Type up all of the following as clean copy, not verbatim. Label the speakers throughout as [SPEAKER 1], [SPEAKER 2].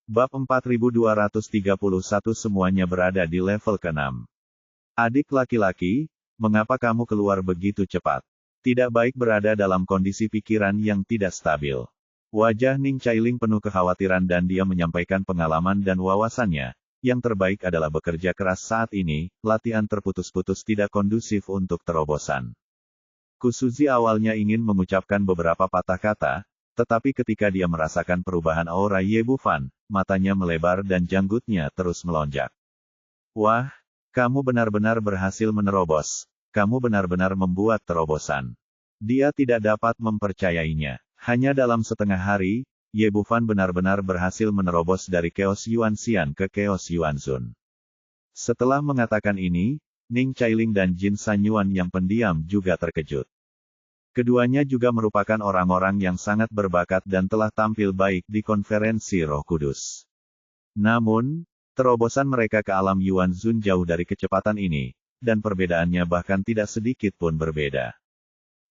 [SPEAKER 1] Bab 4231 semuanya berada di level ke-6. Adik laki-laki, mengapa kamu keluar begitu cepat? Tidak baik berada dalam kondisi pikiran yang tidak stabil. Wajah Ning Chailing penuh kekhawatiran dan dia menyampaikan pengalaman dan wawasannya. Yang terbaik adalah bekerja keras saat ini, latihan terputus-putus tidak kondusif untuk terobosan. Kusuzi awalnya ingin mengucapkan beberapa patah kata, tetapi ketika dia merasakan perubahan aura Ye Bufan, matanya melebar dan janggutnya terus melonjak. Wah, kamu benar-benar berhasil menerobos. Kamu benar-benar membuat terobosan. Dia tidak dapat mempercayainya. Hanya dalam setengah hari, Ye Bufan benar-benar berhasil menerobos dari Chaos Yuan Xian ke Chaos Yuan Zun. Setelah mengatakan ini, Ning Chailing dan Jin Sanyuan yang pendiam juga terkejut. Keduanya juga merupakan orang-orang yang sangat berbakat dan telah tampil baik di konferensi Roh Kudus. Namun, terobosan mereka ke alam Yuan Zun jauh dari kecepatan ini, dan perbedaannya bahkan tidak sedikit pun berbeda.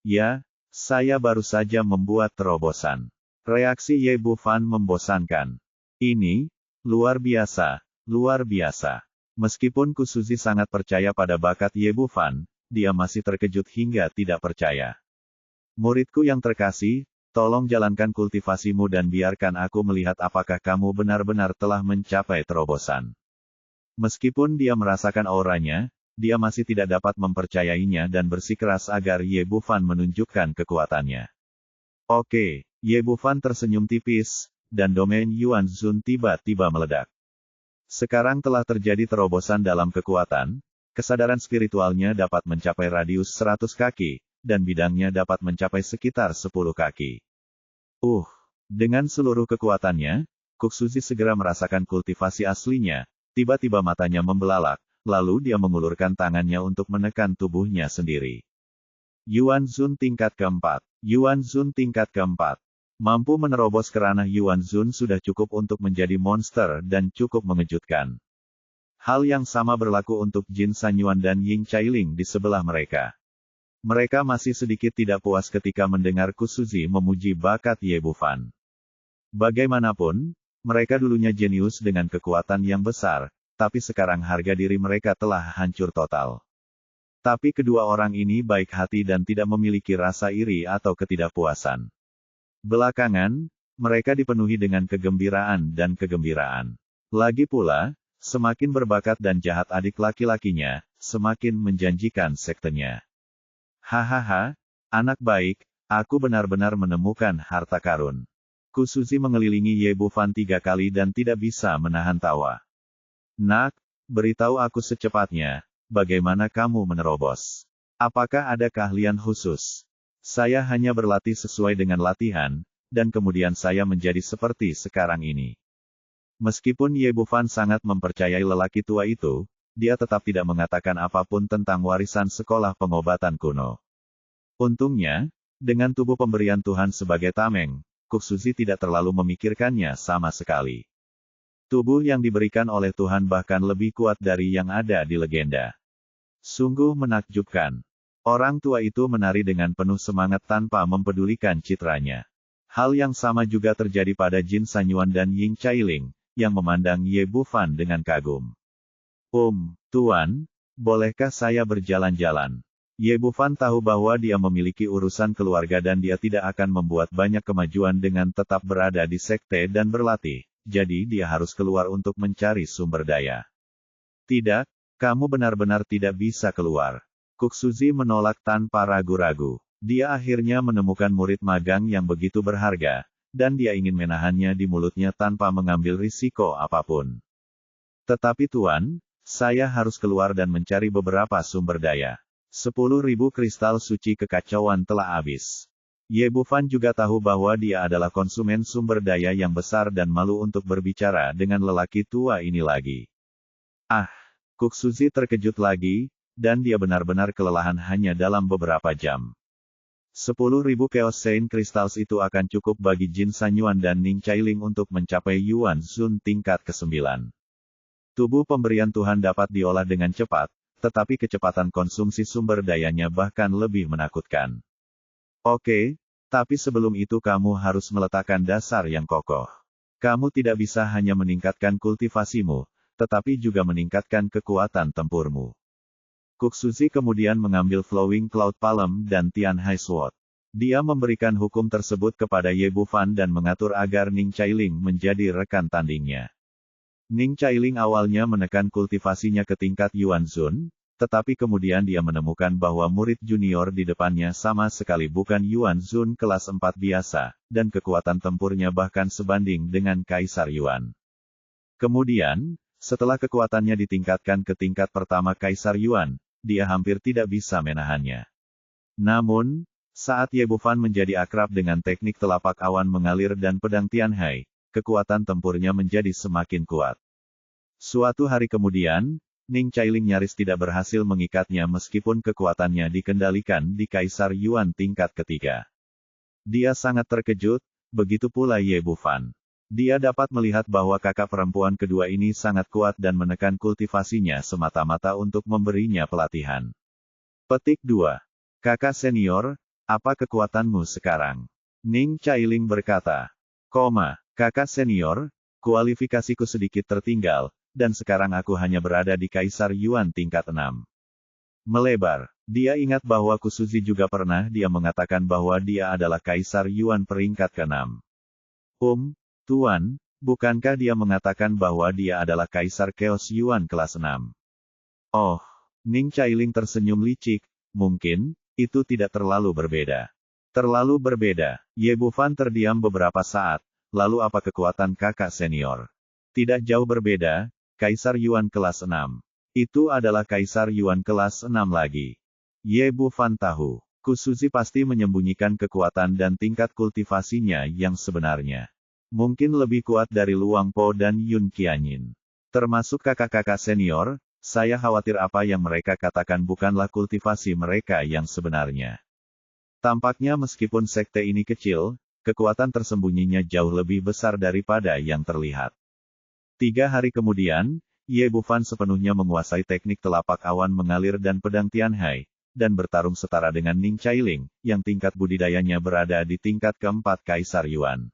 [SPEAKER 1] Ya, saya baru saja membuat terobosan. Reaksi Ye Bufan membosankan. Ini, luar biasa, luar biasa. Meskipun Kusuzi sangat percaya pada bakat Ye Bufan, dia masih terkejut hingga tidak percaya. Muridku yang terkasih, tolong jalankan kultivasimu dan biarkan aku melihat apakah kamu benar-benar telah mencapai terobosan. Meskipun dia merasakan auranya, dia masih tidak dapat mempercayainya dan bersikeras agar Ye Bufan menunjukkan kekuatannya. Oke, Ye Bufan tersenyum tipis, dan domain Yuan Zun tiba-tiba meledak. Sekarang telah terjadi terobosan dalam kekuatan, kesadaran spiritualnya dapat mencapai radius 100 kaki, dan bidangnya dapat mencapai sekitar 10 kaki. Dengan seluruh kekuatannya, Kusuzi segera merasakan kultivasi aslinya, tiba-tiba matanya membelalak, lalu dia mengulurkan tangannya untuk menekan tubuhnya sendiri. Yuan Zun tingkat keempat. Yuan Zun tingkat keempat. Mampu menerobos ke ranah Yuan Zun sudah cukup untuk menjadi monster dan cukup mengejutkan. Hal yang sama berlaku untuk Jin Sanyuan dan Ying Chailing di sebelah mereka. Mereka masih sedikit tidak puas ketika mendengar Kusuzi memuji bakat Ye Bufan. Bagaimanapun, mereka dulunya jenius dengan kekuatan yang besar, tapi sekarang harga diri mereka telah hancur total. Tapi kedua orang ini baik hati dan tidak memiliki rasa iri atau ketidakpuasan. Belakangan, mereka dipenuhi dengan kegembiraan dan kegembiraan. Lagi pula, semakin berbakat dan jahat adik laki-lakinya, semakin menjanjikan sektenya. Hahaha, anak baik, aku benar-benar menemukan harta karun. Kusuzi mengelilingi Ye Bufan 3 kali dan tidak bisa menahan tawa. Nak, beritahu aku secepatnya, bagaimana kamu menerobos? Apakah ada keahlian khusus? Saya hanya berlatih sesuai dengan latihan, dan kemudian saya menjadi seperti sekarang ini. Meskipun Ye Bufan sangat mempercayai lelaki tua itu, dia tetap tidak mengatakan apapun tentang warisan sekolah pengobatan kuno. Untungnya, dengan tubuh pemberian Tuhan sebagai tameng, Kusuzi tidak terlalu memikirkannya sama sekali. Tubuh yang diberikan oleh Tuhan bahkan lebih kuat dari yang ada di legenda. Sungguh menakjubkan. Orang tua itu menari dengan penuh semangat tanpa mempedulikan citranya. Hal yang sama juga terjadi pada Jin Sanyuan dan Ying Chailing, yang memandang Ye Bufan dengan kagum. Tuan, bolehkah saya berjalan-jalan? Ye Bufan tahu bahwa dia memiliki urusan keluarga dan dia tidak akan membuat banyak kemajuan dengan tetap berada di sekte dan berlatih. Jadi dia harus keluar untuk mencari sumber daya. Tidak, kamu benar-benar tidak bisa keluar. Kusuzi menolak tanpa ragu-ragu. Dia akhirnya menemukan murid magang yang begitu berharga, dan dia ingin menahannya di mulutnya tanpa mengambil risiko apapun. Tetapi Tuan, saya harus keluar dan mencari beberapa sumber daya. 10.000 kristal suci kekacauan telah habis. Ye Bufan juga tahu bahwa dia adalah konsumen sumber daya yang besar dan malu untuk berbicara dengan lelaki tua ini lagi. Kusuzi terkejut lagi, dan dia benar-benar kelelahan hanya dalam beberapa jam. 10.000 Chaos Saint Crystals itu akan cukup bagi Jin Sanyuan dan Ning Chailing untuk mencapai Yuan Zun tingkat ke-9. Tubuh pemberian Tuhan dapat diolah dengan cepat, tetapi kecepatan konsumsi sumber dayanya bahkan lebih menakutkan. Oke, tapi sebelum itu kamu harus meletakkan dasar yang kokoh. Kamu tidak bisa hanya meningkatkan kultivasimu, tetapi juga meningkatkan kekuatan tempurmu. Kuxuzi kemudian mengambil Flowing Cloud Palm dan Tianhai Sword. Dia memberikan hukum tersebut kepada Ye Bufan dan mengatur agar Ning Chailing menjadi rekan tandingnya. Ning Chailing awalnya menekan kultivasinya ke tingkat Yuan Zun, tetapi kemudian dia menemukan bahwa murid junior di depannya sama sekali bukan Yuan Zun kelas 4 biasa, dan kekuatan tempurnya bahkan sebanding dengan Kaisar Yuan. Kemudian, setelah kekuatannya ditingkatkan ke tingkat pertama Kaisar Yuan, dia hampir tidak bisa menahannya. Namun, saat Ye Bufan menjadi akrab dengan teknik telapak awan mengalir dan pedang Tianhai, kekuatan tempurnya menjadi semakin kuat. Suatu hari kemudian, Ning Chailing nyaris tidak berhasil mengikatnya meskipun kekuatannya dikendalikan di Kaisar Yuan tingkat ketiga. Dia sangat terkejut, begitu pula Ye Bufan. Dia dapat melihat bahwa kakak perempuan kedua ini sangat kuat dan menekan kultivasinya semata-mata untuk memberinya pelatihan. Petik 2. Kakak senior, apa kekuatanmu sekarang? Ning Chailing berkata. Kakak senior, kualifikasiku sedikit tertinggal, dan sekarang aku hanya berada di Kaisar Yuan tingkat 6. Melebar. Dia ingat bahwa Kusuzi juga pernah dia mengatakan bahwa dia adalah Kaisar Yuan peringkat ke-6. Tuan, bukankah dia mengatakan bahwa dia adalah Kaisar Chaos Yuan kelas 6? Oh, Ning Chailing tersenyum licik, mungkin, itu tidak terlalu berbeda. Terlalu berbeda. Ye Bufan terdiam beberapa saat, lalu apa kekuatan kakak senior? Tidak jauh berbeda, Kaisar Yuan kelas 6. Itu adalah Kaisar Yuan kelas 6 lagi. Ye Bufan tahu, Kusuzi pasti menyembunyikan kekuatan dan tingkat kultivasinya yang sebenarnya. Mungkin lebih kuat dari Luang Po dan Yun Qianyin. Termasuk kakak-kakak senior, saya khawatir apa yang mereka katakan bukanlah kultivasi mereka yang sebenarnya. Tampaknya meskipun sekte ini kecil, kekuatan tersembunyinya jauh lebih besar daripada yang terlihat. 3 hari kemudian, Ye Bufan sepenuhnya menguasai teknik telapak awan mengalir dan pedang Tianhai, dan bertarung setara dengan Ning Chailing, yang tingkat budidayanya berada di tingkat keempat Kaisar Yuan.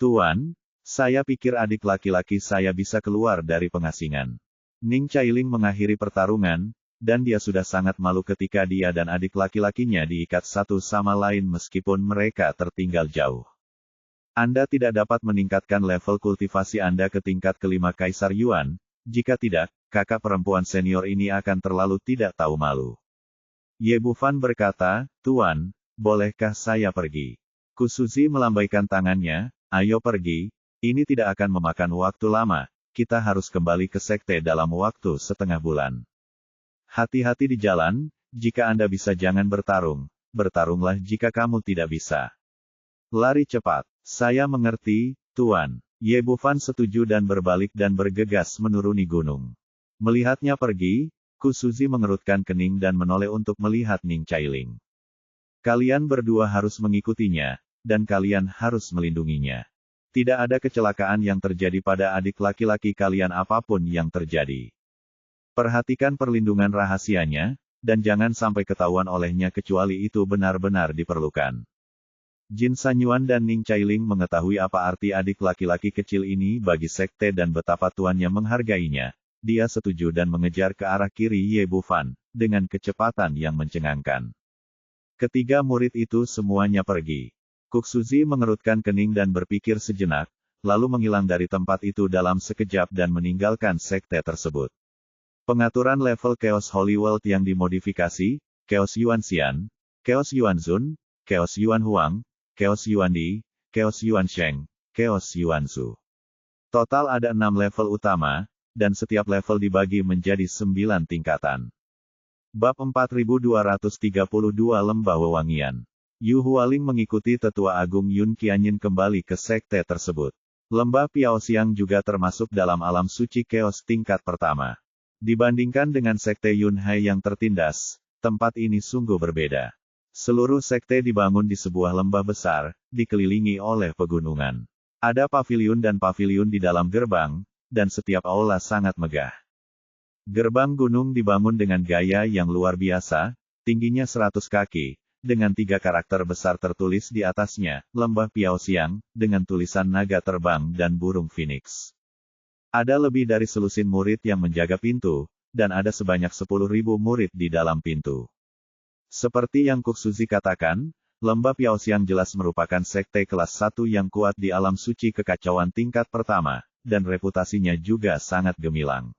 [SPEAKER 1] Tuan, saya pikir adik laki-laki saya bisa keluar dari pengasingan. Ning Chailing mengakhiri pertarungan, dan dia sudah sangat malu ketika dia dan adik laki-lakinya diikat satu sama lain meskipun mereka tertinggal jauh. Anda tidak dapat meningkatkan level kultivasi Anda ke tingkat kelima Kaisar Yuan, jika tidak, kakak perempuan senior ini akan terlalu tidak tahu malu. Ye Bufan berkata, Tuan, bolehkah saya pergi? Kusuzi melambaikan tangannya, ayo pergi, ini tidak akan memakan waktu lama. Kita harus kembali ke sekte dalam waktu setengah bulan. Hati-hati di jalan, jika Anda bisa jangan bertarung, bertarunglah jika kamu tidak bisa. Lari cepat. Saya mengerti, Tuan. Ye Bufan setuju dan berbalik dan bergegas menuruni gunung. Melihatnya pergi, Kusuzi mengerutkan kening dan menoleh untuk melihat Ning Chailing. Kalian berdua harus mengikutinya, dan kalian harus melindunginya. Tidak ada kecelakaan yang terjadi pada adik laki-laki kalian apapun yang terjadi. Perhatikan perlindungan rahasianya, dan jangan sampai ketahuan olehnya kecuali itu benar-benar diperlukan. Jin Sanyuan dan Ning Chailing mengetahui apa arti adik laki-laki kecil ini bagi sekte dan betapa tuannya menghargainya. Dia setuju dan mengejar ke arah kiri Ye Bufan, dengan kecepatan yang mencengangkan. Ketiga murid itu semuanya pergi. Kusuzi mengerutkan kening dan berpikir sejenak, lalu menghilang dari tempat itu dalam sekejap dan meninggalkan sekte tersebut. Pengaturan level Chaos Holy World yang dimodifikasi, Chaos Yuan Xian, Chaos Yuan Zun, Chaos Yuan Huang, Chaos Yuan Di, Chaos Yuan Sheng, Chaos Yuan Su. Total ada 6 level utama, dan setiap level dibagi menjadi 9 tingkatan. Bab 4232 Lembah Wewangian. Yu Hualing mengikuti Tetua Agung Yun Qianyin kembali ke sekte tersebut. Lembah Piaoxiang juga termasuk dalam alam suci Chaos tingkat pertama. Dibandingkan dengan sekte Yunhai yang tertindas, tempat ini sungguh berbeda. Seluruh sekte dibangun di sebuah lembah besar, dikelilingi oleh pegunungan. Ada paviliun dan paviliun di dalam gerbang, dan setiap aula sangat megah. Gerbang gunung dibangun dengan gaya yang luar biasa, tingginya 100 kaki, dengan 3 karakter besar tertulis di atasnya, Lembah Piaoxiang, dengan tulisan naga terbang dan burung phoenix. Ada lebih dari selusin murid yang menjaga pintu, dan ada sebanyak 10.000 murid di dalam pintu. Seperti yang Kuk Suzy katakan, Lembah Piaoxiang jelas merupakan sekte kelas 1 yang kuat di alam suci kekacauan tingkat pertama, dan reputasinya juga sangat gemilang.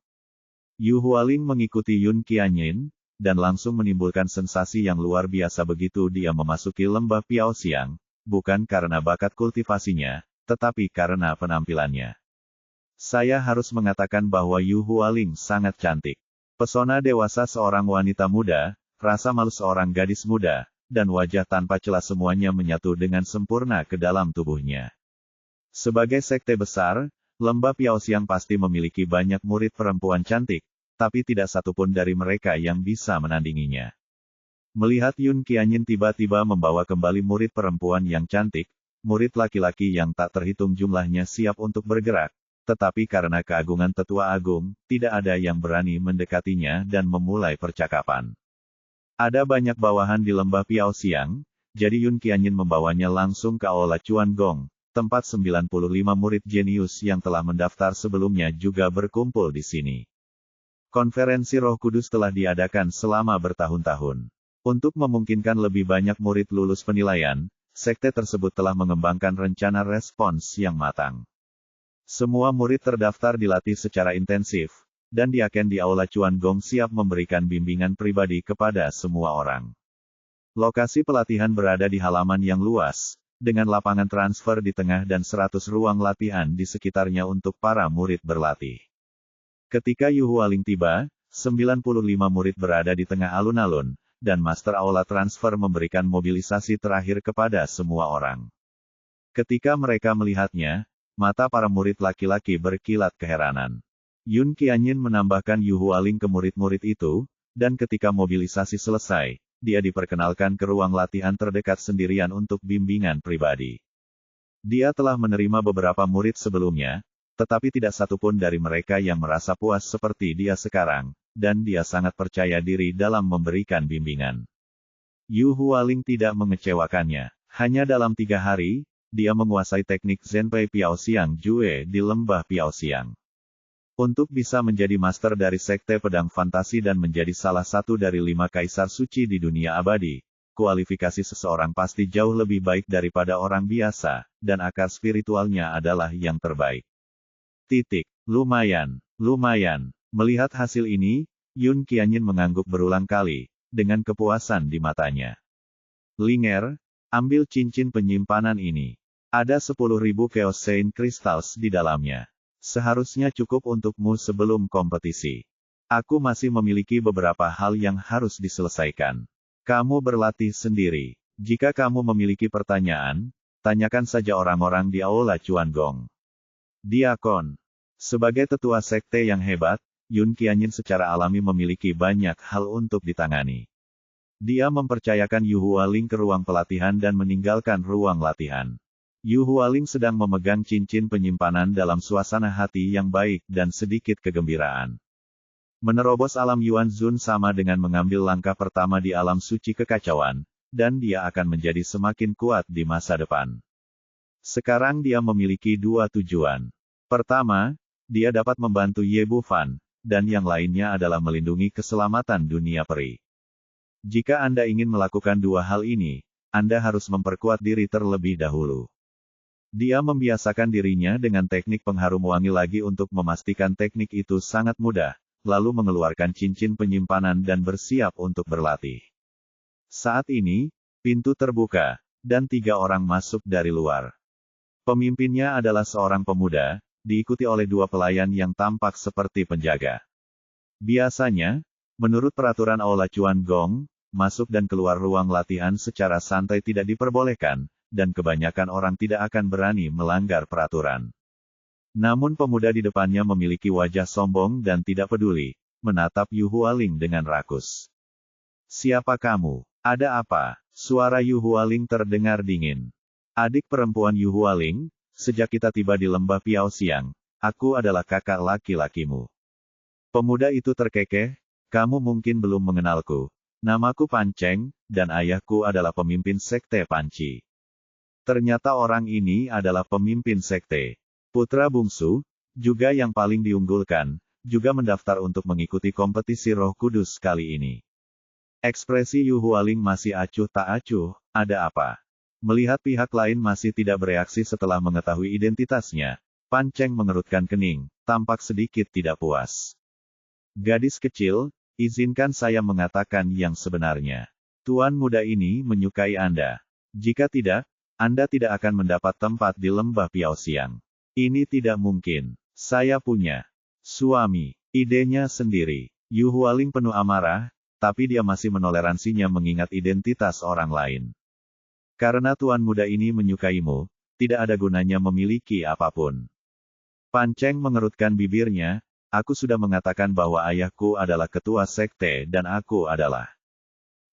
[SPEAKER 1] Yu Hualing mengikuti Yun Qianyin, dan langsung menimbulkan sensasi yang luar biasa begitu dia memasuki Lembah Piaoxiang, bukan karena bakat kultivasinya, tetapi karena penampilannya. Saya harus mengatakan bahwa Yu Hualing sangat cantik. Pesona dewasa seorang wanita muda, rasa malu seorang gadis muda, dan wajah tanpa celah semuanya menyatu dengan sempurna ke dalam tubuhnya. Sebagai sekte besar, Lembah Piaoxiang pasti memiliki banyak murid perempuan cantik, tapi tidak satupun dari mereka yang bisa menandinginya. Melihat Yun Qianyin tiba-tiba membawa kembali murid perempuan yang cantik, murid laki-laki yang tak terhitung jumlahnya siap untuk bergerak, tetapi karena keagungan Tetua Agung, tidak ada yang berani mendekatinya dan memulai percakapan. Ada banyak bawahan di Lembah Piaoxiang, jadi Yun Qianyin membawanya langsung ke Aula Chuan Gong, tempat 95 murid jenius yang telah mendaftar sebelumnya juga berkumpul di sini. Konferensi Roh Kudus telah diadakan selama bertahun-tahun. Untuk memungkinkan lebih banyak murid lulus penilaian, sekte tersebut telah mengembangkan rencana respons yang matang. Semua murid terdaftar dilatih secara intensif, dan Diaken di Aula Chuan Gong siap memberikan bimbingan pribadi kepada semua orang. Lokasi pelatihan berada di halaman yang luas, dengan lapangan transfer di tengah dan 100 ruang latihan di sekitarnya untuk para murid berlatih. Ketika Yu Hualing tiba, 95 murid berada di tengah alun-alun, dan Master Aula Transfer memberikan mobilisasi terakhir kepada semua orang. Ketika mereka melihatnya, mata para murid laki-laki berkilat keheranan. Yun Qianyin menambahkan Yu Hualing ke murid-murid itu, dan ketika mobilisasi selesai, dia diperkenalkan ke ruang latihan terdekat sendirian untuk bimbingan pribadi. Dia telah menerima beberapa murid sebelumnya, tetapi tidak satupun dari mereka yang merasa puas seperti dia sekarang, dan dia sangat percaya diri dalam memberikan bimbingan. Yu Hualing tidak mengecewakannya. Hanya dalam 3 hari, dia menguasai teknik Zenpei Piaoxiang Jue di Lembah Piaoxiang. Untuk bisa menjadi master dari sekte pedang fantasi dan menjadi salah satu dari 5 kaisar suci di dunia abadi, kualifikasi seseorang pasti jauh lebih baik daripada orang biasa, dan akar spiritualnya adalah yang terbaik. Lumayan. Melihat hasil ini, Yun Qianyin mengangguk berulang kali, dengan kepuasan di matanya. Linger, ambil cincin penyimpanan ini. Ada 10.000 Chaos Saint Crystals di dalamnya. Seharusnya cukup untukmu sebelum kompetisi. Aku masih memiliki beberapa hal yang harus diselesaikan. Kamu berlatih sendiri. Jika kamu memiliki pertanyaan, tanyakan saja orang-orang di Aula Chuan Gong. Diakon. Sebagai tetua sekte yang hebat, Yun Qianyin secara alami memiliki banyak hal untuk ditangani. Dia mempercayakan Yu Hualing ke ruang pelatihan dan meninggalkan ruang latihan. Yu Hualing sedang memegang cincin penyimpanan dalam suasana hati yang baik dan sedikit kegembiraan. Menerobos alam Yuan Zun sama dengan mengambil langkah pertama di alam suci kekacauan, dan dia akan menjadi semakin kuat di masa depan. Sekarang dia memiliki 2 tujuan. Pertama, dia dapat membantu Ye Bufan, dan yang lainnya adalah melindungi keselamatan dunia peri. Jika Anda ingin melakukan 2 hal ini, Anda harus memperkuat diri terlebih dahulu. Dia membiasakan dirinya dengan teknik pengharum wangi lagi untuk memastikan teknik itu sangat mudah, lalu mengeluarkan cincin penyimpanan dan bersiap untuk berlatih. Saat ini, pintu terbuka, dan 3 orang masuk dari luar. Pemimpinnya adalah seorang pemuda, diikuti oleh 2 pelayan yang tampak seperti penjaga. Biasanya, menurut peraturan Aula Chuan Gong, masuk dan keluar ruang latihan secara santai tidak diperbolehkan, dan kebanyakan orang tidak akan berani melanggar peraturan. Namun pemuda di depannya memiliki wajah sombong dan tidak peduli, menatap Yu Hualing dengan rakus. Siapa kamu? Ada apa? Suara Yu Hualing terdengar dingin. Adik perempuan Yu Hualing, sejak kita tiba di Lembah Piaoxiang, aku adalah kakak laki-lakimu. Pemuda itu terkekeh, kamu mungkin belum mengenalku. Namaku Panceng, dan ayahku adalah pemimpin sekte Panci. Ternyata orang ini adalah pemimpin sekte. Putra bungsu, juga yang paling diunggulkan, juga mendaftar untuk mengikuti kompetisi Roh Kudus kali ini. Ekspresi Yu Hualing masih acuh tak acuh, ada apa? Melihat pihak lain masih tidak bereaksi setelah mengetahui identitasnya, Panceng mengerutkan kening, tampak sedikit tidak puas. Gadis kecil, izinkan saya mengatakan yang sebenarnya. Tuan muda ini menyukai Anda. Jika tidak, Anda tidak akan mendapat tempat di lembah Piaoxiang. Ini tidak mungkin. Saya punya suami. Idenya sendiri. Yu Hualing penuh amarah, tapi dia masih menoleransinya mengingat identitas orang lain. Karena tuan muda ini menyukaimu, tidak ada gunanya memiliki apapun. Panceng mengerutkan bibirnya, aku sudah mengatakan bahwa ayahku adalah ketua sekte dan aku adalah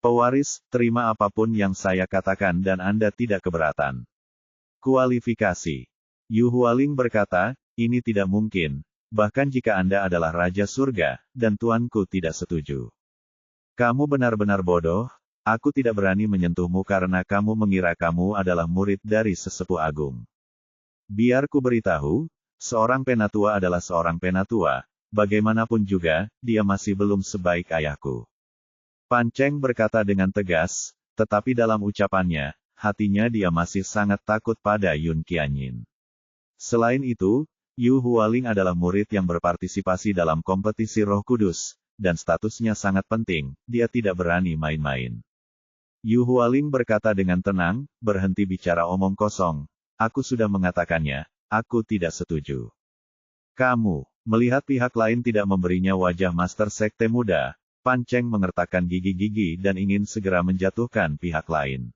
[SPEAKER 1] pewaris, terima apapun yang saya katakan dan Anda tidak keberatan. Kualifikasi. Yu Hualing berkata, ini tidak mungkin, bahkan jika Anda adalah Raja Surga, dan tuanku tidak setuju. Kamu benar-benar bodoh, aku tidak berani menyentuhmu karena kamu mengira kamu adalah murid dari sesepuh agung. Biar ku beritahu, seorang penatua adalah seorang penatua, bagaimanapun juga, dia masih belum sebaik ayahku. Panceng berkata dengan tegas, tetapi dalam ucapannya, hatinya dia masih sangat takut pada Yun Qianyin. Selain itu, Yu Hualing adalah murid yang berpartisipasi dalam kompetisi Roh Kudus, dan statusnya sangat penting, dia tidak berani main-main. Yu Hualing berkata dengan tenang, berhenti bicara omong kosong, aku sudah mengatakannya, aku tidak setuju. Kamu, melihat pihak lain tidak memberinya wajah master sekte muda, Panceng mengertakkan gigi-gigi dan ingin segera menjatuhkan pihak lain.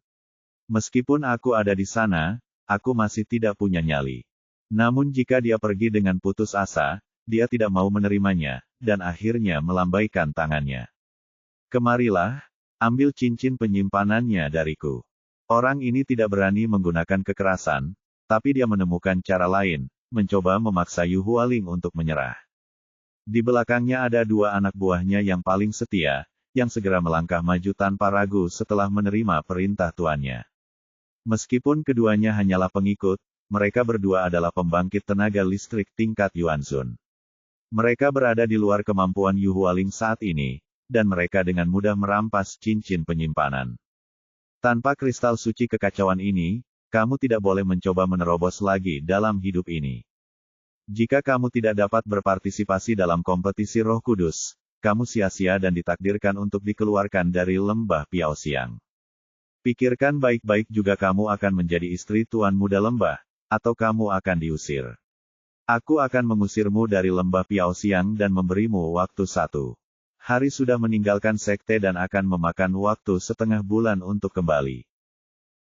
[SPEAKER 1] Meskipun aku ada di sana, aku masih tidak punya nyali. Namun jika dia pergi dengan putus asa, dia tidak mau menerimanya, dan akhirnya melambaikan tangannya. Kemarilah, ambil cincin penyimpanannya dariku. Orang ini tidak berani menggunakan kekerasan, tapi dia menemukan cara lain, mencoba memaksa Yu Hualing untuk menyerah. Di belakangnya ada dua anak buahnya yang paling setia, yang segera melangkah maju tanpa ragu setelah menerima perintah tuannya. Meskipun keduanya hanyalah pengikut, mereka berdua adalah pembangkit tenaga listrik tingkat Yuanzun. Mereka berada di luar kemampuan Yu Hualing saat ini, dan mereka dengan mudah merampas cincin penyimpanan. Tanpa kristal suci kekacauan ini, kamu tidak boleh mencoba menerobos lagi dalam hidup ini. Jika kamu tidak dapat berpartisipasi dalam kompetisi Roh Kudus, kamu sia-sia dan ditakdirkan untuk dikeluarkan dari lembah Piaoxiang. Pikirkan baik-baik juga kamu akan menjadi istri tuan muda lembah, atau kamu akan diusir. Aku akan mengusirmu dari lembah Piaoxiang dan memberimu waktu 1 hari sudah meninggalkan sekte dan akan memakan waktu setengah bulan untuk kembali.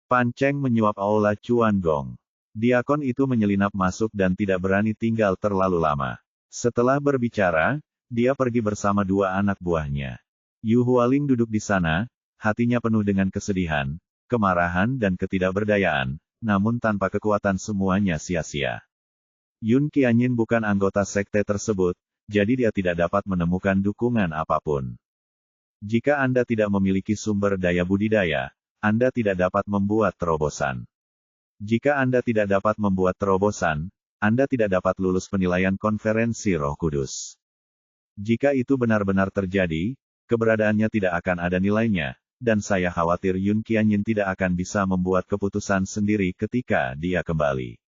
[SPEAKER 1] Panceng menyuap aula Chuan Gong. Diakon itu menyelinap masuk dan tidak berani tinggal terlalu lama. Setelah berbicara, dia pergi bersama dua anak buahnya. Yu Hualing duduk di sana, hatinya penuh dengan kesedihan, kemarahan dan ketidakberdayaan, namun tanpa kekuatan semuanya sia-sia. Yun Qianyin bukan anggota sekte tersebut, jadi dia tidak dapat menemukan dukungan apapun. Jika Anda tidak memiliki sumber daya budidaya, Anda tidak dapat membuat terobosan. Jika Anda tidak dapat membuat terobosan, Anda tidak dapat lulus penilaian konferensi Roh Kudus. Jika itu benar-benar terjadi, keberadaannya tidak akan ada nilainya, dan saya khawatir Yun Qianyin tidak akan bisa membuat keputusan sendiri ketika dia kembali.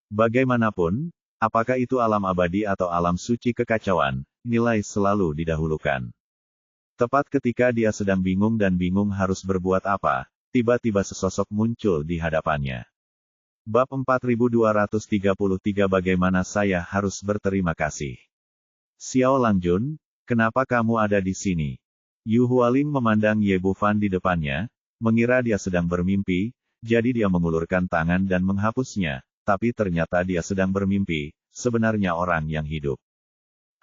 [SPEAKER 1] Bagaimanapun, apakah itu alam abadi atau alam suci kekacauan, nilai selalu didahulukan. Tepat ketika dia sedang bingung dan bingung harus berbuat apa, tiba-tiba sesosok muncul di hadapannya. Bab 4233 Bagaimana saya harus berterima kasih. Xiao Langjun, kenapa kamu ada di sini? Yu Hualing memandang Ye Bufan di depannya, mengira dia sedang bermimpi, jadi dia mengulurkan tangan dan menghapusnya, tapi ternyata dia sedang bermimpi, sebenarnya orang yang hidup.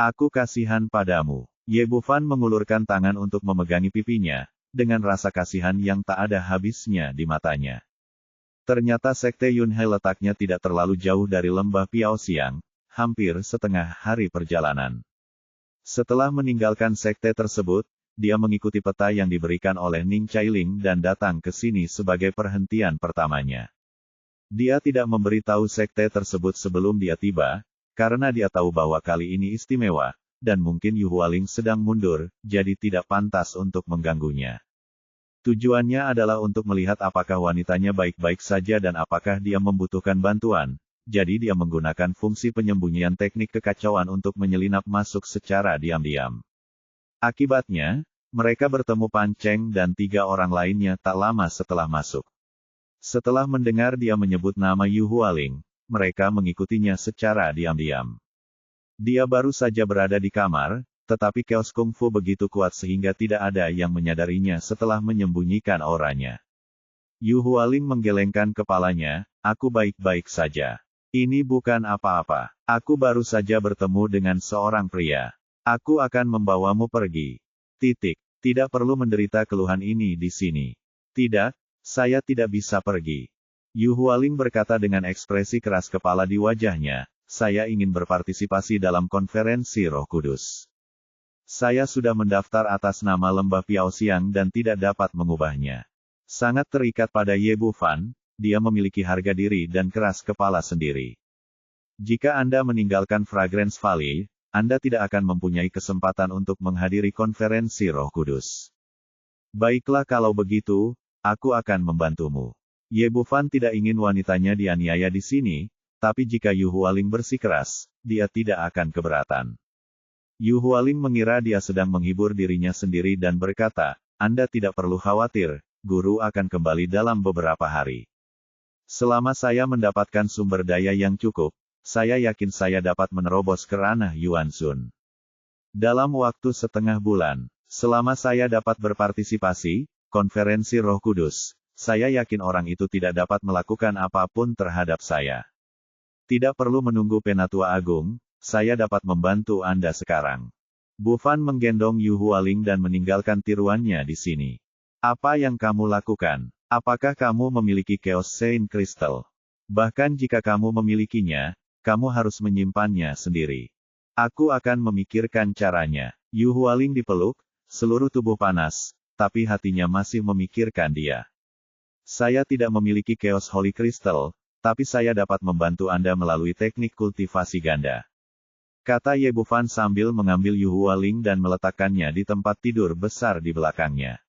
[SPEAKER 1] Aku kasihan padamu. Ye Bufan mengulurkan tangan untuk memegangi pipinya, dengan rasa kasihan yang tak ada habisnya di matanya. Ternyata sekte Yunhai letaknya tidak terlalu jauh dari lembah Piaoxiang, hampir setengah hari perjalanan. Setelah meninggalkan sekte tersebut, dia mengikuti peta yang diberikan oleh Ning Chailing dan datang ke sini sebagai perhentian pertamanya. Dia tidak memberitahu sekte tersebut sebelum dia tiba, karena dia tahu bahwa kali ini istimewa, dan mungkin Yu Hualing sedang mundur, jadi tidak pantas untuk mengganggunya. Tujuannya adalah untuk melihat apakah wanitanya baik-baik saja dan apakah dia membutuhkan bantuan, jadi dia menggunakan fungsi penyembunyian teknik kekacauan untuk menyelinap masuk secara diam-diam. Akibatnya, mereka bertemu Pan Cheng dan 3 orang lainnya tak lama setelah masuk. Setelah mendengar dia menyebut nama Yu Hualing, mereka mengikutinya secara diam-diam. Dia baru saja berada di kamar, tetapi chaos kungfu begitu kuat sehingga tidak ada yang menyadarinya setelah menyembunyikan auranya. Yu Hualing menggelengkan kepalanya, aku baik-baik saja. Ini bukan apa-apa. Aku baru saja bertemu dengan seorang pria. Aku akan membawamu pergi. Tidak perlu menderita keluhan ini di sini. Tidak. Saya tidak bisa pergi. Yu Hualing berkata dengan ekspresi keras kepala di wajahnya, saya ingin berpartisipasi dalam konferensi Roh Kudus. Saya sudah mendaftar atas nama Lembah Piaoxiang dan tidak dapat mengubahnya. Sangat terikat pada Ye Bufan, dia memiliki harga diri dan keras kepala sendiri. Jika Anda meninggalkan Fragrance Valley, Anda tidak akan mempunyai kesempatan untuk menghadiri konferensi Roh Kudus. Baiklah kalau begitu, aku akan membantumu. Ye Bufan tidak ingin wanitanya dianiaya di sini, tapi jika Yu Hualing bersikeras, dia tidak akan keberatan. Yu Hualing mengira dia sedang menghibur dirinya sendiri dan berkata, Anda tidak perlu khawatir, guru akan kembali dalam beberapa hari. Selama saya mendapatkan sumber daya yang cukup, saya yakin saya dapat menerobos ke ranah Yuan Sun. Dalam waktu setengah bulan, selama saya dapat berpartisipasi, konferensi Roh Kudus, saya yakin orang itu tidak dapat melakukan apapun terhadap saya. Tidak perlu menunggu Penatua Agung, saya dapat membantu Anda sekarang. Bufan menggendong Yu Hualing dan meninggalkan tiruannya di sini. Apa yang kamu lakukan? Apakah kamu memiliki Chaos Saint Crystal? Bahkan jika kamu memilikinya, kamu harus menyimpannya sendiri. Aku akan memikirkan caranya. Yu Hualing dipeluk, seluruh tubuh panas, tapi hatinya masih memikirkan dia. Saya tidak memiliki Chaos Holy Crystal, tapi saya dapat membantu Anda melalui teknik kultivasi ganda. Kata Ye Bufan sambil mengambil Yu Hualing dan meletakkannya di tempat tidur besar di belakangnya.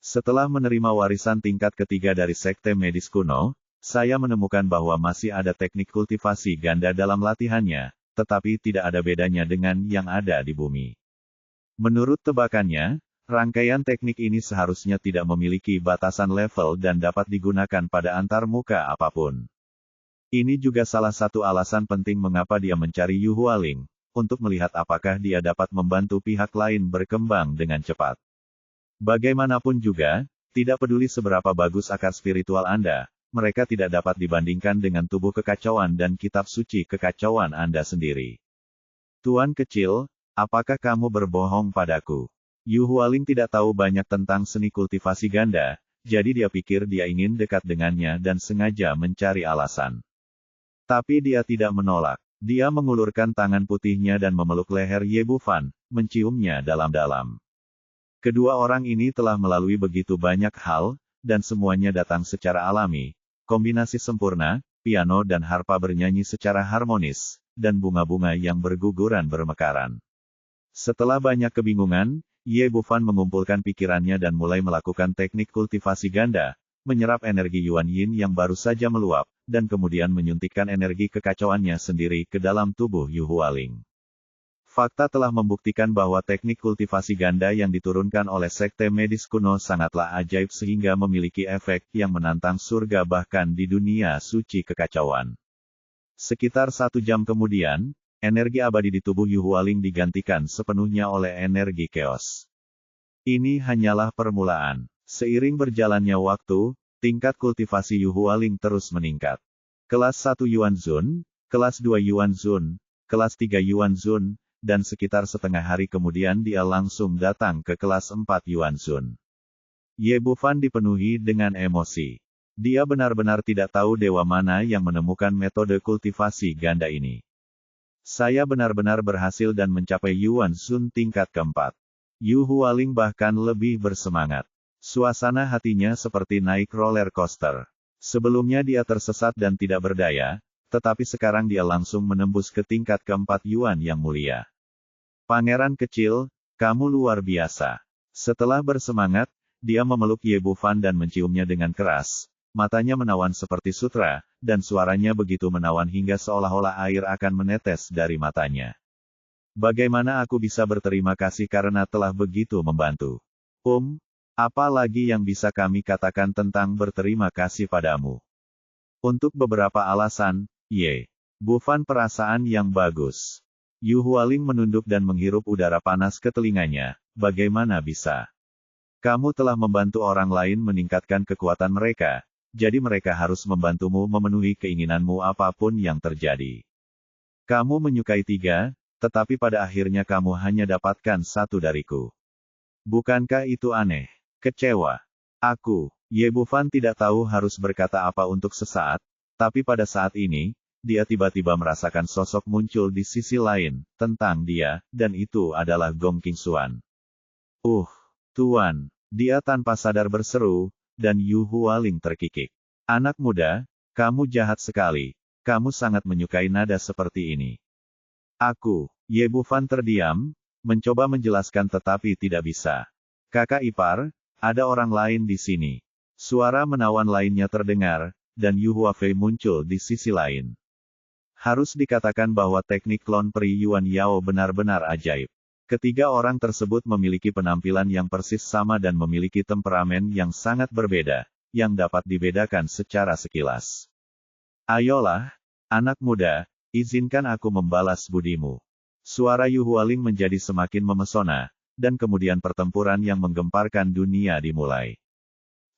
[SPEAKER 1] Setelah menerima warisan tingkat ketiga dari Sekte Medis kuno, saya menemukan bahwa masih ada teknik kultivasi ganda dalam latihannya, tetapi tidak ada bedanya dengan yang ada di bumi. Menurut tebakannya, rangkaian teknik ini seharusnya tidak memiliki batasan level dan dapat digunakan pada antarmuka apapun. Ini juga salah satu alasan penting mengapa dia mencari Yu Hualing, untuk melihat apakah dia dapat membantu pihak lain berkembang dengan cepat. Bagaimanapun juga, tidak peduli seberapa bagus akar spiritual Anda, mereka tidak dapat dibandingkan dengan tubuh kekacauan dan kitab suci kekacauan Anda sendiri. Tuan kecil, apakah kamu berbohong padaku? Yu Hualing tidak tahu banyak tentang seni kultivasi ganda, jadi dia pikir dia ingin dekat dengannya dan sengaja mencari alasan. Tapi dia tidak menolak. Dia mengulurkan tangan putihnya dan memeluk leher Ye Bufan, menciumnya dalam-dalam. Kedua orang ini telah melalui begitu banyak hal, dan semuanya datang secara alami. Kombinasi sempurna, piano dan harpa bernyanyi secara harmonis, dan bunga-bunga yang berguguran bermekaran. Setelah banyak kebingungan, Ye Bufan mengumpulkan pikirannya dan mulai melakukan teknik kultivasi ganda, menyerap energi Yuan Yin yang baru saja meluap, dan kemudian menyuntikkan energi kekacauannya sendiri ke dalam tubuh Yu Hualing. Fakta telah membuktikan bahwa teknik kultivasi ganda yang diturunkan oleh Sekte Medis kuno sangatlah ajaib sehingga memiliki efek yang menantang surga bahkan di dunia suci kekacauan. Sekitar 1 jam kemudian, energi abadi di tubuh Yu Hualing digantikan sepenuhnya oleh energi chaos. Ini hanyalah permulaan. Seiring berjalannya waktu, tingkat kultivasi Yu Hualing terus meningkat. Kelas 1 Yuan Zun, kelas 2 Yuan Zun, kelas 3 Yuan Zun, dan sekitar setengah hari kemudian dia langsung datang ke kelas 4 Yuan Zun. Ye Bufan dipenuhi dengan emosi. Dia benar-benar tidak tahu dewa mana yang menemukan metode kultivasi ganda ini. Saya benar-benar berhasil dan mencapai Yuan Zun tingkat keempat. Yu Hualing bahkan lebih bersemangat. Suasana hatinya seperti naik roller coaster. Sebelumnya dia tersesat dan tidak berdaya, tetapi sekarang dia langsung menembus ke tingkat keempat Yuan yang mulia. Pangeran kecil, kamu luar biasa. Setelah bersemangat, dia memeluk Ye Bufan dan menciumnya dengan keras. Matanya menawan seperti sutra, dan suaranya begitu menawan hingga seolah-olah air akan menetes dari matanya. Bagaimana aku bisa berterima kasih karena telah begitu membantu? Apa lagi yang bisa kami katakan tentang berterima kasih padamu? Untuk beberapa alasan, Ye Bufan perasaan yang bagus. Yu Hualing menunduk dan menghirup udara panas ke telinganya. Bagaimana bisa? Kamu telah membantu orang lain meningkatkan kekuatan mereka. Jadi mereka harus membantumu memenuhi keinginanmu apapun yang terjadi. Kamu menyukai 3, tetapi pada akhirnya kamu hanya dapatkan 1 dariku. Bukankah itu aneh? Kecewa. Aku, Ye Bufan tidak tahu harus berkata apa untuk sesaat, tapi pada saat ini, dia tiba-tiba merasakan sosok muncul di sisi lain, tentang dia, dan itu adalah Gong Qingxuan. Tuan, dia tanpa sadar berseru, dan Yu Hualing terkikik. Anak muda, kamu jahat sekali. Kamu sangat menyukai nada seperti ini. Aku, Ye Bufan terdiam, mencoba menjelaskan tetapi tidak bisa. Kakak ipar, ada orang lain di sini. Suara menawan lainnya terdengar, dan Yu Huafei muncul di sisi lain. Harus dikatakan bahwa teknik klon peri Yuan Yao benar-benar ajaib. Ketiga orang tersebut memiliki penampilan yang persis sama dan memiliki temperamen yang sangat berbeda, yang dapat dibedakan secara sekilas. Ayolah, anak muda, izinkan aku membalas budimu. Suara Yu Hualing menjadi semakin memesona, dan kemudian pertempuran yang menggemparkan dunia dimulai.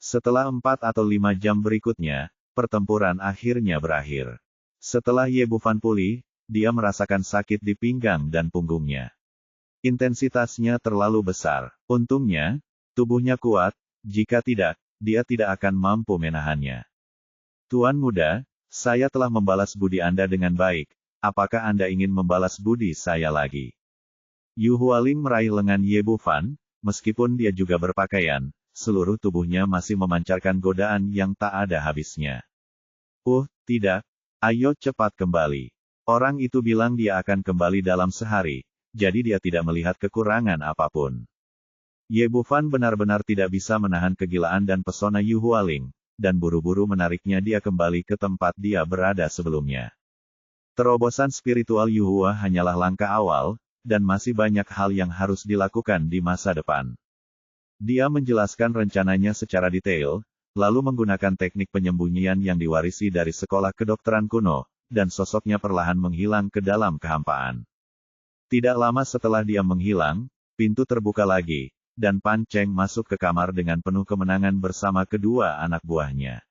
[SPEAKER 1] Setelah 4 atau 5 jam berikutnya, pertempuran akhirnya berakhir. Setelah Ye Bufan pulih, dia merasakan sakit di pinggang dan punggungnya. Intensitasnya terlalu besar. Untungnya, tubuhnya kuat, jika tidak, dia tidak akan mampu menahannya. Tuan muda, saya telah membalas budi Anda dengan baik, apakah Anda ingin membalas budi saya lagi? Yu Hualing meraih lengan Ye Bufan, meskipun dia juga berpakaian, seluruh tubuhnya masih memancarkan godaan yang tak ada habisnya. Tidak, ayo cepat kembali. Orang itu bilang dia akan kembali dalam sehari, jadi dia tidak melihat kekurangan apapun. Ye Bufan benar-benar tidak bisa menahan kegilaan dan pesona Yu Hualing, dan buru-buru menariknya dia kembali ke tempat dia berada sebelumnya. Terobosan spiritual Yu Hua hanyalah langkah awal, dan masih banyak hal yang harus dilakukan di masa depan. Dia menjelaskan rencananya secara detail, lalu menggunakan teknik penyembunyian yang diwarisi dari sekolah kedokteran kuno, dan sosoknya perlahan menghilang ke dalam kehampaan. Tidak lama setelah dia menghilang, pintu terbuka lagi, dan Pan Cheng masuk ke kamar dengan penuh kemenangan bersama kedua anak buahnya.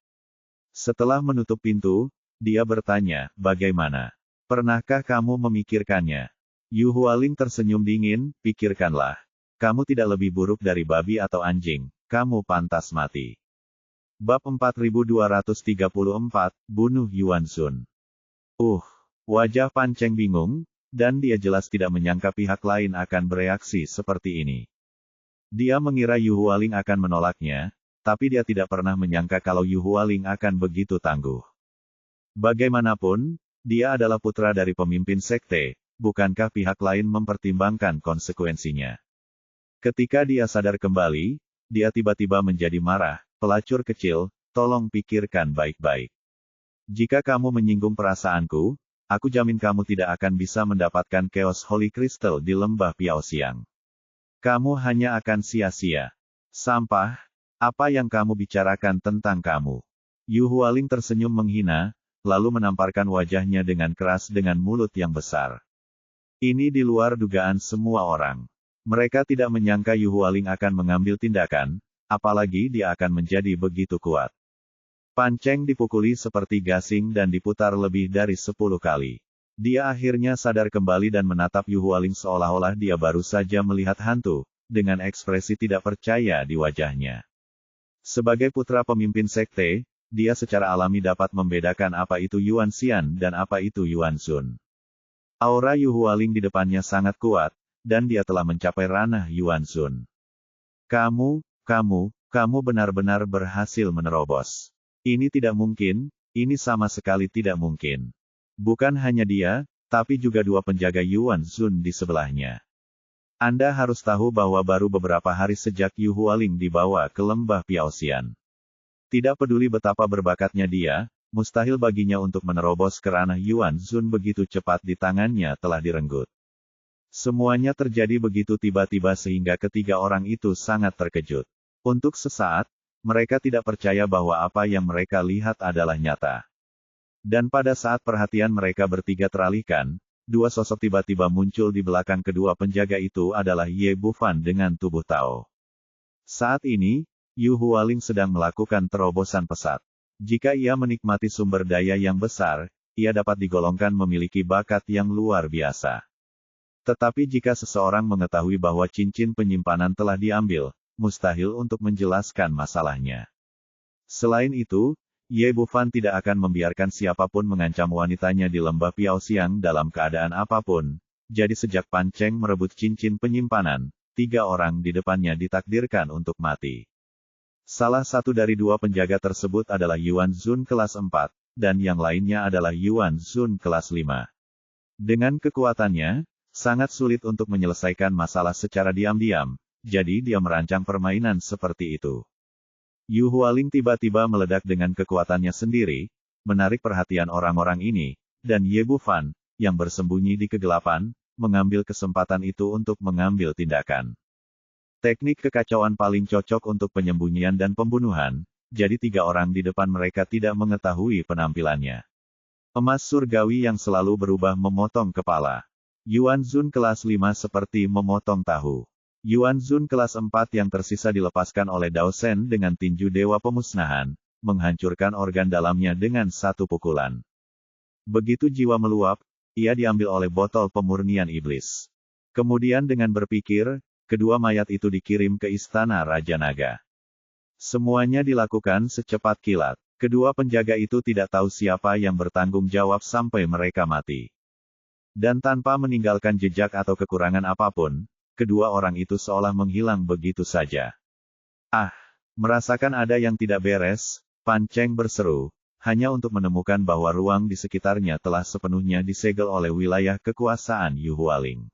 [SPEAKER 1] Setelah menutup pintu, dia bertanya, bagaimana? Pernahkah kamu memikirkannya? Yu Hualing tersenyum dingin, pikirkanlah. Kamu tidak lebih buruk dari babi atau anjing, kamu pantas mati. Bab 4234, Bunuh Yuan Sun. Wajah Pan Cheng bingung, dan dia jelas tidak menyangka pihak lain akan bereaksi seperti ini. Dia mengira Yu Hualing akan menolaknya, tapi dia tidak pernah menyangka kalau Yu Hualing akan begitu tangguh. Bagaimanapun, dia adalah putra dari pemimpin sekte, bukankah pihak lain mempertimbangkan konsekuensinya? Ketika dia sadar kembali, dia tiba-tiba menjadi marah, pelacur kecil, tolong pikirkan baik-baik. Jika kamu menyinggung perasaanku, aku jamin kamu tidak akan bisa mendapatkan Chaos Holy Crystal di lembah Piaoxiang. Kamu hanya akan sia-sia. Sampah, apa yang kamu bicarakan tentang kamu? Yu Hualing tersenyum menghina, lalu menamparkan wajahnya dengan keras dengan mulut yang besar. Ini di luar dugaan semua orang. Mereka tidak menyangka Yu Hualing akan mengambil tindakan, apalagi dia akan menjadi begitu kuat. Pan Cheng dipukuli seperti gasing dan diputar lebih dari 10 kali. Dia akhirnya sadar kembali dan menatap Yu Hualing seolah-olah dia baru saja melihat hantu, dengan ekspresi tidak percaya di wajahnya. Sebagai putra pemimpin sekte, dia secara alami dapat membedakan apa itu Yuan Xian dan apa itu Yuan Sun. Aura Yu Hualing di depannya sangat kuat, dan dia telah mencapai ranah Yuan Zun. Kamu benar-benar berhasil menerobos. Ini tidak mungkin, ini sama sekali tidak mungkin. Bukan hanya dia, tapi juga dua penjaga Yuan Zun di sebelahnya. Anda harus tahu bahwa baru beberapa hari sejak Yu Hualing dibawa ke lembah Piaoxian. Tidak peduli betapa berbakatnya dia, mustahil baginya untuk menerobos ke ranah Yuan Zun begitu cepat di tangannya telah direnggut. Semuanya terjadi begitu tiba-tiba sehingga ketiga orang itu sangat terkejut. Untuk sesaat, mereka tidak percaya bahwa apa yang mereka lihat adalah nyata. Dan pada saat perhatian mereka bertiga teralihkan, dua sosok tiba-tiba muncul di belakang kedua penjaga itu adalah Ye Bufan dengan tubuh Tao. Saat ini, Yu Hualing sedang melakukan terobosan pesat. Jika ia menikmati sumber daya yang besar, ia dapat digolongkan memiliki bakat yang luar biasa. Tetapi jika seseorang mengetahui bahwa cincin penyimpanan telah diambil, mustahil untuk menjelaskan masalahnya. Selain itu, Ye Bufan tidak akan membiarkan siapapun mengancam wanitanya di lembah Piaoxiang dalam keadaan apapun. Jadi sejak Pan Cheng merebut cincin penyimpanan, 3 orang di depannya ditakdirkan untuk mati. Salah satu dari dua penjaga tersebut adalah Yuan Zun kelas 4, dan yang lainnya adalah Yuan Zun kelas 5. Dengan kekuatannya, sangat sulit untuk menyelesaikan masalah secara diam-diam, jadi dia merancang permainan seperti itu. Yu Hualing tiba-tiba meledak dengan kekuatannya sendiri, menarik perhatian orang-orang ini, dan Ye Bufan, yang bersembunyi di kegelapan, mengambil kesempatan itu untuk mengambil tindakan. Teknik kekacauan paling cocok untuk penyembunyian dan pembunuhan, jadi 3 orang di depan mereka tidak mengetahui penampilannya. Emas surgawi yang selalu berubah memotong kepala. Yuan Zun kelas 5 seperti memotong tahu. Yuan Zun kelas 4 yang tersisa dilepaskan oleh Dao Shen dengan tinju dewa pemusnahan, menghancurkan organ dalamnya dengan satu pukulan. Begitu jiwa meluap, ia diambil oleh botol pemurnian iblis. Kemudian dengan berpikir, kedua mayat itu dikirim ke istana Raja Naga. Semuanya dilakukan secepat kilat. Kedua penjaga itu tidak tahu siapa yang bertanggung jawab sampai mereka mati. Dan tanpa meninggalkan jejak atau kekurangan apapun, kedua orang itu seolah menghilang begitu saja. Merasakan ada yang tidak beres, Pan Cheng berseru, hanya untuk menemukan bahwa ruang di sekitarnya telah sepenuhnya disegel oleh wilayah kekuasaan Yu Hualing.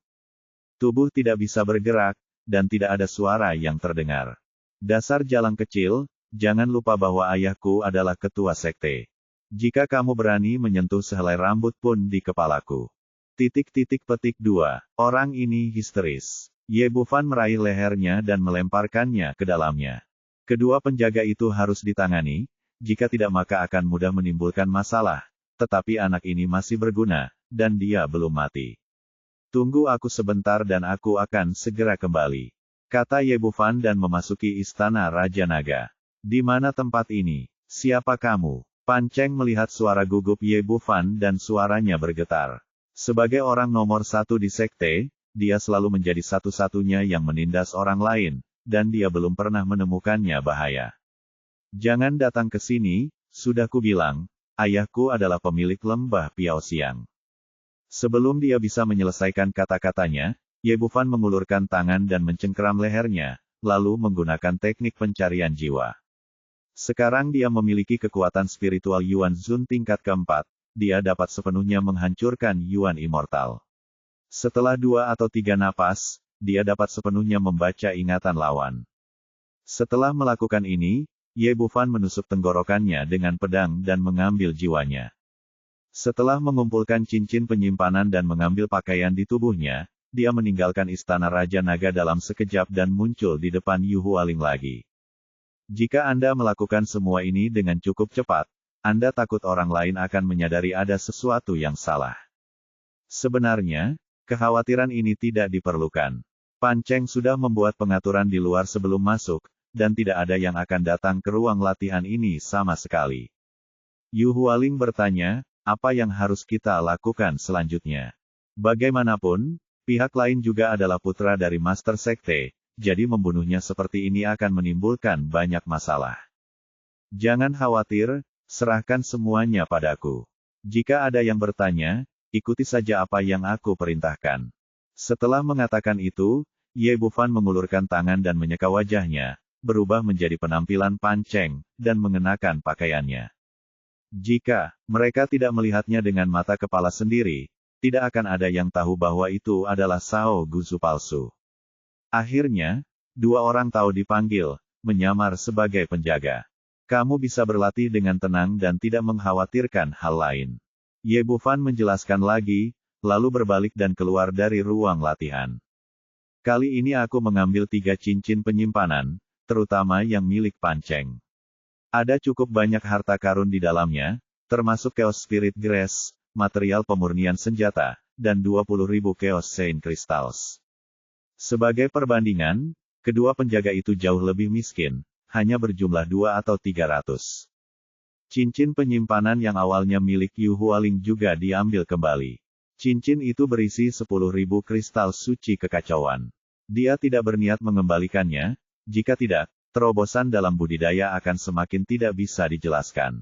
[SPEAKER 1] Tubuh tidak bisa bergerak, dan tidak ada suara yang terdengar. Dasar jalang kecil, jangan lupa bahwa ayahku adalah ketua sekte. Jika kamu berani menyentuh sehelai rambut pun di kepalaku. Petik 2. Orang ini histeris. Ye Bufan meraih lehernya dan melemparkannya ke dalamnya. Kedua penjaga itu harus ditangani, jika tidak maka akan mudah menimbulkan masalah. Tetapi anak ini masih berguna, dan dia belum mati. Tunggu aku sebentar dan aku akan segera kembali, kata Ye Bufan dan memasuki istana Raja Naga. Di mana tempat ini? Siapa kamu? Pan Cheng melihat suara gugup Ye Bufan dan suaranya bergetar. Sebagai orang nomor 1 di sekte, dia selalu menjadi satu-satunya yang menindas orang lain, dan dia belum pernah menemukannya bahaya. Jangan datang ke sini, sudah kubilang, ayahku adalah pemilik lembah Piaoxiang. Sebelum dia bisa menyelesaikan kata-katanya, Ye Bufan mengulurkan tangan dan mencengkeram lehernya, lalu menggunakan teknik pencarian jiwa. Sekarang dia memiliki kekuatan spiritual Yuan Zun tingkat keempat. Dia dapat sepenuhnya menghancurkan Yuan Immortal. Setelah 2 atau 3 napas, dia dapat sepenuhnya membaca ingatan lawan. Setelah melakukan ini, Ye Bufan menusuk tenggorokannya dengan pedang dan mengambil jiwanya. Setelah mengumpulkan cincin penyimpanan dan mengambil pakaian di tubuhnya, dia meninggalkan istana Raja Naga dalam sekejap dan muncul di depan Yu Hualing lagi. Jika Anda melakukan semua ini dengan cukup cepat, Anda takut orang lain akan menyadari ada sesuatu yang salah. Sebenarnya, kekhawatiran ini tidak diperlukan. Pan Cheng sudah membuat pengaturan di luar sebelum masuk, dan tidak ada yang akan datang ke ruang latihan ini sama sekali. Yu Hualing bertanya, apa yang harus kita lakukan selanjutnya? Bagaimanapun, pihak lain juga adalah putra dari Master Sekte, jadi membunuhnya seperti ini akan menimbulkan banyak masalah. Jangan khawatir, serahkan semuanya padaku. Jika ada yang bertanya, ikuti saja apa yang aku perintahkan. Setelah mengatakan itu, Ye Bufan mengulurkan tangan dan menyeka wajahnya, berubah menjadi penampilan Pan Cheng, dan mengenakan pakaiannya. Jika mereka tidak melihatnya dengan mata kepala sendiri, tidak akan ada yang tahu bahwa itu adalah Sao Guzu palsu. Akhirnya, dua orang tahu dipanggil, menyamar sebagai penjaga. Kamu bisa berlatih dengan tenang dan tidak mengkhawatirkan hal lain. Ye Bufan menjelaskan lagi, lalu berbalik dan keluar dari ruang latihan. Kali ini aku mengambil 3 cincin penyimpanan, terutama yang milik Pan Cheng. Ada cukup banyak harta karun di dalamnya, termasuk Chaos Spirit Grace, material pemurnian senjata, dan 20.000 Chaos Saint Crystals. Sebagai perbandingan, kedua penjaga itu jauh lebih miskin, hanya berjumlah 2 atau 300. Cincin penyimpanan yang awalnya milik Yu Hualing juga diambil kembali. Cincin itu berisi 10.000 kristal suci kekacauan. Dia tidak berniat mengembalikannya, jika tidak, terobosan dalam budidaya akan semakin tidak bisa dijelaskan.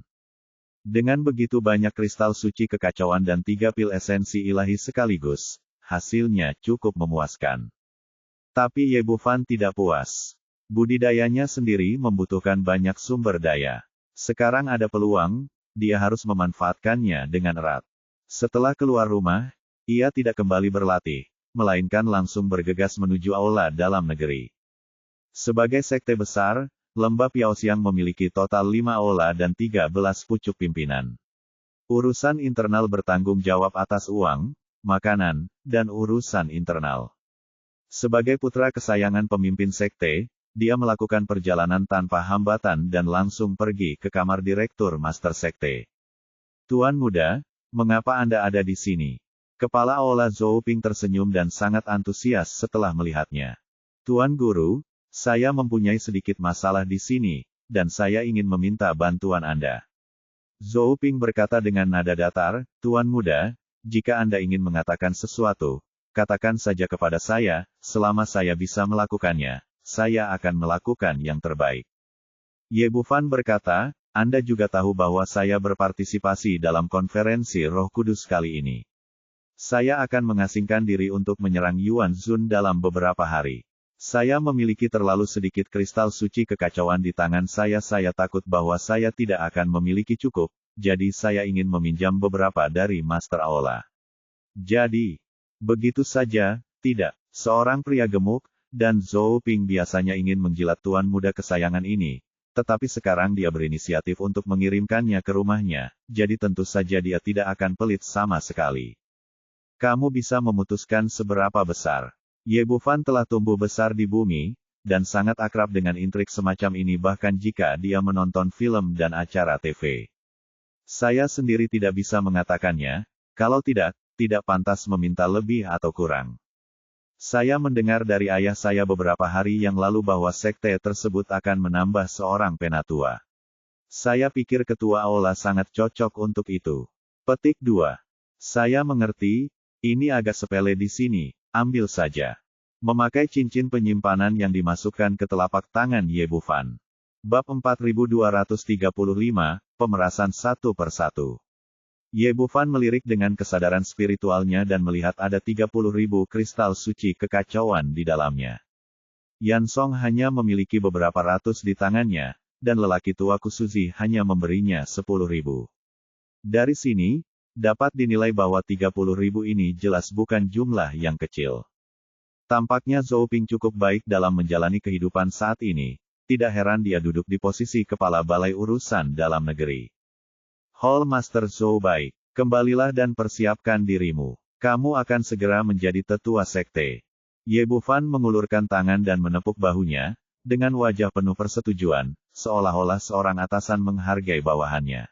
[SPEAKER 1] Dengan begitu banyak kristal suci kekacauan dan 3 pil esensi ilahi sekaligus, hasilnya cukup memuaskan. Tapi Ye Bufan tidak puas. Budidayanya sendiri membutuhkan banyak sumber daya. Sekarang ada peluang, dia harus memanfaatkannya dengan erat. Setelah keluar rumah, ia tidak kembali berlatih, melainkan langsung bergegas menuju aula dalam negeri. Sebagai sekte besar, Lembah Piaoxiang memiliki total 5 aula dan 13 pucuk pimpinan. Urusan internal bertanggung jawab atas uang, makanan, dan urusan internal. Sebagai putra kesayangan pemimpin sekte, dia melakukan perjalanan tanpa hambatan dan langsung pergi ke kamar direktur Master Sekte. Tuan muda, mengapa Anda ada di sini? Kepala aula Zhou Ping tersenyum dan sangat antusias setelah melihatnya. Tuan Guru, saya mempunyai sedikit masalah di sini, dan saya ingin meminta bantuan Anda. Zhou Ping berkata dengan nada datar, Tuan muda, jika Anda ingin mengatakan sesuatu, katakan saja kepada saya, selama saya bisa melakukannya, saya akan melakukan yang terbaik. Ye Bufan berkata, Anda juga tahu bahwa saya berpartisipasi dalam konferensi Roh Kudus kali ini. Saya akan mengasingkan diri untuk menyerang Yuan Zun dalam beberapa hari. Saya memiliki terlalu sedikit kristal suci kekacauan di tangan saya takut bahwa saya tidak akan memiliki cukup, jadi saya ingin meminjam beberapa dari Master Aula. Jadi, begitu saja, tidak. Seorang pria gemuk, dan Zhou Ping biasanya ingin menjilat tuan muda kesayangan ini, tetapi sekarang dia berinisiatif untuk mengirimkannya ke rumahnya, jadi tentu saja dia tidak akan pelit sama sekali. Kamu bisa memutuskan seberapa besar. Ye Bufan telah tumbuh besar di bumi, dan sangat akrab dengan intrik semacam ini bahkan jika dia menonton film dan acara TV. Saya sendiri tidak bisa mengatakannya, kalau tidak pantas meminta lebih atau kurang. Saya mendengar dari ayah saya beberapa hari yang lalu bahwa sekte tersebut akan menambah seorang penatua. Saya pikir ketua aula sangat cocok untuk itu. Petik 2. Saya mengerti, ini agak sepele di sini, ambil saja. Memakai cincin penyimpanan yang dimasukkan ke telapak tangan Ye Bufan. Bab 4235, Pemerasan satu persatu. Ye Bufan melirik dengan kesadaran spiritualnya dan melihat ada 30.000 kristal suci kekacauan di dalamnya. Yan Song hanya memiliki beberapa ratus di tangannya, dan lelaki tua Kusuzi hanya memberinya 10.000. Dari sini, dapat dinilai bahwa 30.000 ini jelas bukan jumlah yang kecil. Tampaknya Zhou Ping cukup baik dalam menjalani kehidupan saat ini, tidak heran dia duduk di posisi kepala balai urusan dalam negeri. Hall Master Zhou baik, kembalilah dan persiapkan dirimu. Kamu akan segera menjadi tetua sekte. Ye Bufan mengulurkan tangan dan menepuk bahunya, dengan wajah penuh persetujuan, seolah-olah seorang atasan menghargai bawahannya.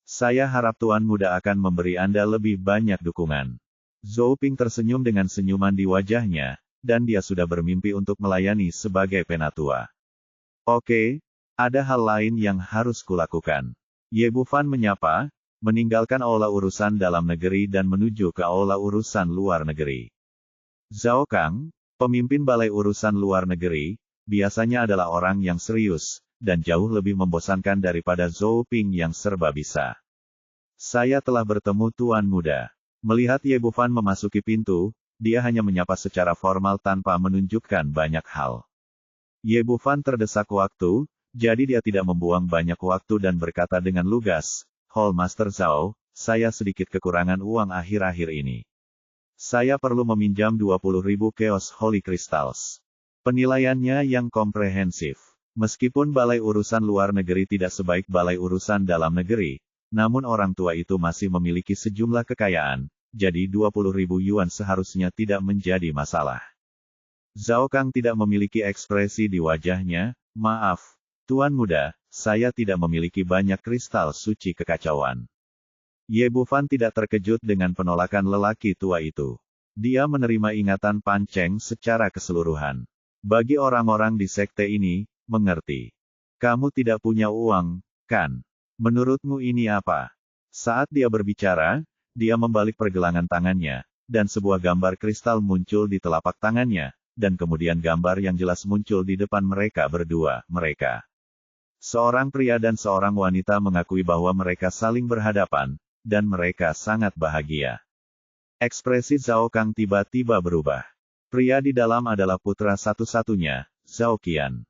[SPEAKER 1] Saya harap Tuan Muda akan memberi Anda lebih banyak dukungan. Zhou Ping tersenyum dengan senyuman di wajahnya, dan dia sudah bermimpi untuk melayani sebagai penatua. Oke, ada hal lain yang harus kulakukan. Ye Bufan menyapa, meninggalkan aula urusan dalam negeri dan menuju ke aula urusan luar negeri. Zhao Kang, pemimpin balai urusan luar negeri, biasanya adalah orang yang serius, dan jauh lebih membosankan daripada Zhou Ping yang serba bisa. Saya telah bertemu Tuan Muda. Melihat Ye Bufan memasuki pintu, dia hanya menyapa secara formal tanpa menunjukkan banyak hal. Ye Bufan terdesak waktu, jadi dia tidak membuang banyak waktu dan berkata dengan lugas, Hall Master Zhao, saya sedikit kekurangan uang akhir-akhir ini. Saya perlu meminjam 20.000 Chaos Holy Crystals. Penilaiannya yang komprehensif. Meskipun balai urusan luar negeri tidak sebaik balai urusan dalam negeri, namun orang tua itu masih memiliki sejumlah kekayaan, jadi 20.000 yuan seharusnya tidak menjadi masalah. Zhao Kang tidak memiliki ekspresi di wajahnya, maaf, Tuan Muda, saya tidak memiliki banyak kristal suci kekacauan. Ye Bufan tidak terkejut dengan penolakan lelaki tua itu. Dia menerima ingatan Pan Cheng secara keseluruhan. Bagi orang-orang di sekte ini, mengerti. Kamu tidak punya uang, kan? Menurutmu ini apa? Saat dia berbicara, dia membalik pergelangan tangannya, dan sebuah gambar kristal muncul di telapak tangannya, dan kemudian gambar yang jelas muncul di depan mereka berdua, mereka. Seorang pria dan seorang wanita mengakui bahwa mereka saling berhadapan, dan mereka sangat bahagia. Ekspresi Zhao Kang tiba-tiba berubah. Pria di dalam adalah putra satu-satunya, Zhao Qian.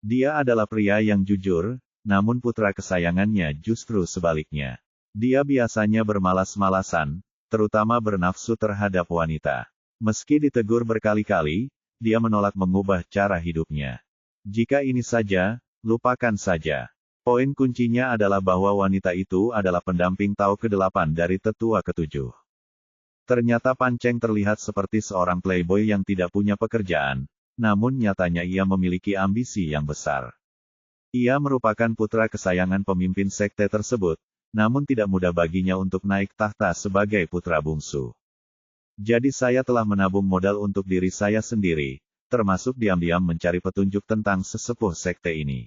[SPEAKER 1] Dia adalah pria yang jujur, namun putra kesayangannya justru sebaliknya. Dia biasanya bermalas-malasan, terutama bernafsu terhadap wanita. Meski ditegur berkali-kali, dia menolak mengubah cara hidupnya. Jika ini saja, lupakan saja. Poin kuncinya adalah bahwa wanita itu adalah pendamping Tao ke-8 dari tetua ke-7. Ternyata Pan Cheng terlihat seperti seorang playboy yang tidak punya pekerjaan, namun nyatanya ia memiliki ambisi yang besar. Ia merupakan putra kesayangan pemimpin sekte tersebut, namun tidak mudah baginya untuk naik tahta sebagai putra bungsu. Jadi saya telah menabung modal untuk diri saya sendiri, termasuk diam-diam mencari petunjuk tentang sesepuh sekte ini.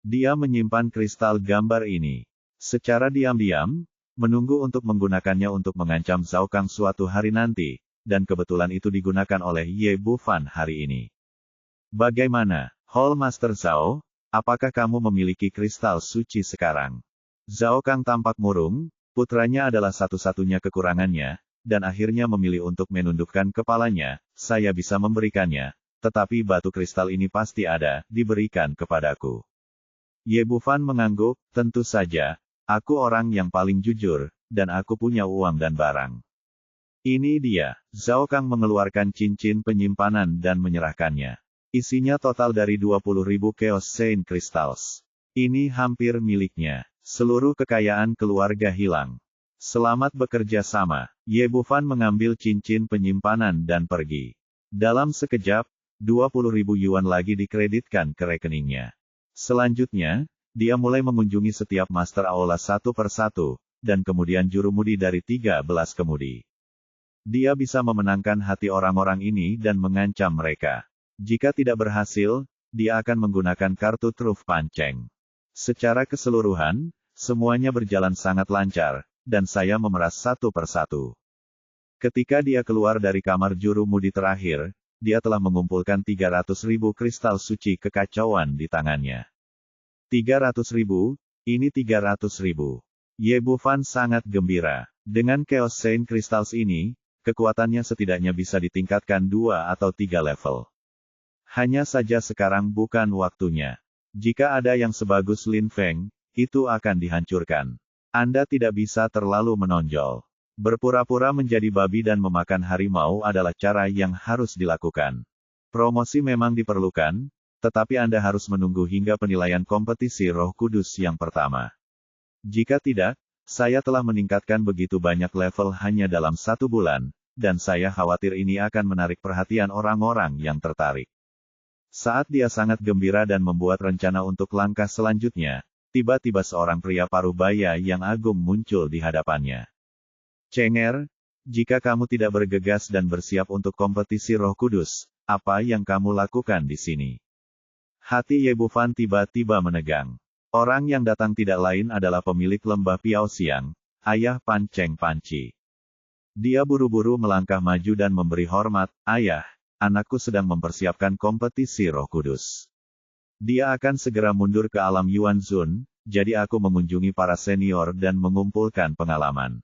[SPEAKER 1] Dia menyimpan kristal gambar ini secara diam-diam, menunggu untuk menggunakannya untuk mengancam Zhao Kang suatu hari nanti, dan kebetulan itu digunakan oleh Ye Bufan hari ini. Bagaimana, Hall Master Zhao? Apakah kamu memiliki kristal suci sekarang? Zhao Kang tampak murung, putranya adalah satu-satunya kekurangannya, dan akhirnya memilih untuk menundukkan kepalanya, saya bisa memberikannya, tetapi batu kristal ini pasti ada, diberikan kepadaku. Ye Bufan mengangguk, tentu saja, aku orang yang paling jujur, dan aku punya uang dan barang. Ini dia, Zhao Kang mengeluarkan cincin penyimpanan dan menyerahkannya. Isinya total dari 20.000 Chaos Saint Crystals. Ini hampir miliknya. Seluruh kekayaan keluarga hilang. Selamat bekerja sama. Ye Bufan mengambil cincin penyimpanan dan pergi. Dalam sekejap, 20.000 yuan lagi dikreditkan ke rekeningnya. Selanjutnya, dia mulai mengunjungi setiap master aula satu persatu, dan kemudian jurumudi dari 13 kemudi. Dia bisa memenangkan hati orang-orang ini dan mengancam mereka. Jika tidak berhasil, dia akan menggunakan kartu truf Pan Cheng. Secara keseluruhan, semuanya berjalan sangat lancar, dan saya memeras satu persatu. Ketika dia keluar dari kamar jurumudi terakhir, dia telah mengumpulkan 300.000 kristal suci kekacauan di tangannya. 300.000, ini 300.000. Ye Bufan sangat gembira. Dengan Chaos Saint Crystals ini, kekuatannya setidaknya bisa ditingkatkan 2 atau 3 level. Hanya saja sekarang bukan waktunya. Jika ada yang sebagus Lin Feng, itu akan dihancurkan. Anda tidak bisa terlalu menonjol. Berpura-pura menjadi babi dan memakan harimau adalah cara yang harus dilakukan. Promosi memang diperlukan, tetapi Anda harus menunggu hingga penilaian kompetisi Roh Kudus yang pertama. Jika tidak, saya telah meningkatkan begitu banyak level hanya dalam 1 bulan, dan saya khawatir ini akan menarik perhatian orang-orang yang tertarik. Saat dia sangat gembira dan membuat rencana untuk langkah selanjutnya, tiba-tiba seorang pria parubaya yang agung muncul di hadapannya. Cenger, jika kamu tidak bergegas dan bersiap untuk kompetisi Roh Kudus, apa yang kamu lakukan di sini? Hati Ye Bufan tiba-tiba menegang. Orang yang datang tidak lain adalah pemilik lembah Piao Xiang, ayah Pan Cheng Panci. Dia buru-buru melangkah maju dan memberi hormat, ayah, anakku sedang mempersiapkan kompetisi Roh Kudus. Dia akan segera mundur ke alam Yuan Zun, jadi aku mengunjungi para senior dan mengumpulkan pengalaman.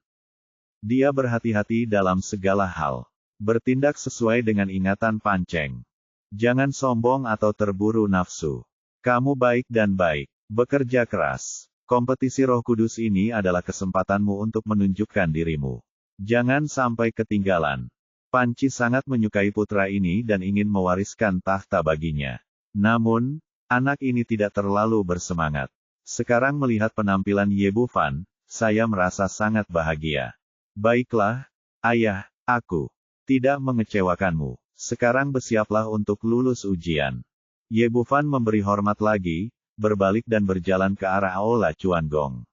[SPEAKER 1] Dia berhati-hati dalam segala hal. Bertindak sesuai dengan ingatan Pan Cheng. Jangan sombong atau terburu nafsu. Kamu baik dan baik. Bekerja keras. Kompetisi Roh Kudus ini adalah kesempatanmu untuk menunjukkan dirimu. Jangan sampai ketinggalan. Panci sangat menyukai putra ini dan ingin mewariskan tahta baginya. Namun, anak ini tidak terlalu bersemangat. Sekarang melihat penampilan Ye Bufan, saya merasa sangat bahagia. Baiklah, ayah, aku tidak mengecewakanmu. Sekarang bersiaplah untuk lulus ujian. Ye Bufan memberi hormat lagi, berbalik dan berjalan ke arah Aula Chuan Gong.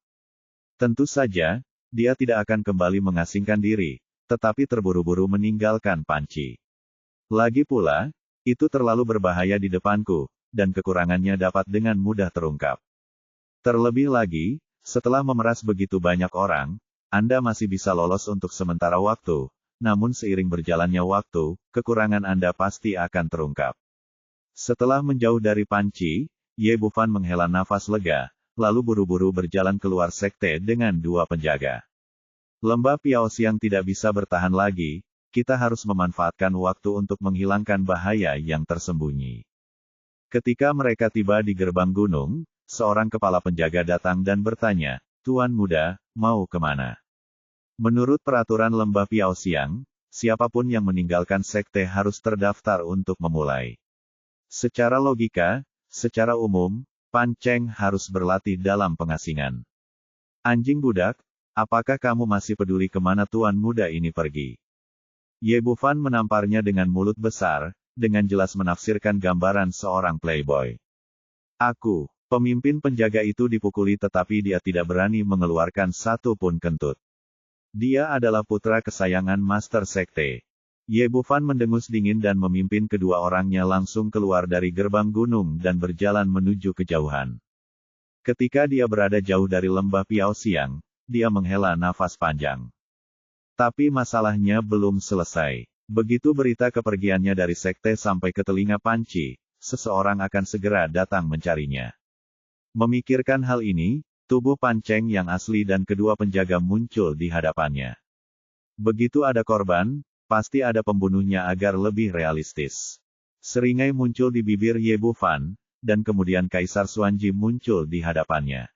[SPEAKER 1] Tentu saja, dia tidak akan kembali mengasingkan diri, tetapi terburu-buru meninggalkan panci. Lagi pula, itu terlalu berbahaya di depanku, dan kekurangannya dapat dengan mudah terungkap. Terlebih lagi, setelah memeras begitu banyak orang, Anda masih bisa lolos untuk sementara waktu, namun seiring berjalannya waktu, kekurangan Anda pasti akan terungkap. Setelah menjauh dari panci, Ye Bufan menghela nafas lega, lalu buru-buru berjalan keluar sekte dengan dua penjaga. Lembah Piaoxiang tidak bisa bertahan lagi, kita harus memanfaatkan waktu untuk menghilangkan bahaya yang tersembunyi. Ketika mereka tiba di gerbang gunung, seorang kepala penjaga datang dan bertanya, "Tuan muda, mau kemana?" Menurut peraturan Lembah Piaoxiang, siapapun yang meninggalkan sekte harus terdaftar untuk memulai. Secara logika, secara umum, Pan Cheng harus berlatih dalam pengasingan. Anjing budak, apakah kamu masih peduli kemana tuan muda ini pergi? Ye Bufan menamparnya dengan mulut besar, dengan jelas menafsirkan gambaran seorang playboy. Aku, pemimpin penjaga itu dipukuli tetapi dia tidak berani mengeluarkan satu pun kentut. Dia adalah putra kesayangan Master Sekte. Ye Bufan mendengus dingin dan memimpin kedua orangnya langsung keluar dari gerbang gunung dan berjalan menuju kejauhan. Ketika dia berada jauh dari Lembah Piaoxiang, dia menghela nafas panjang. Tapi masalahnya belum selesai. Begitu berita kepergiannya dari sekte sampai ke telinga Panci, seseorang akan segera datang mencarinya. Memikirkan hal ini, tubuh Pan Cheng yang asli dan kedua penjaga muncul di hadapannya. Begitu ada korban, pasti ada pembunuhnya agar lebih realistis. Seringai muncul di bibir Ye Bufan, dan kemudian Kaisar Xuanji muncul di hadapannya.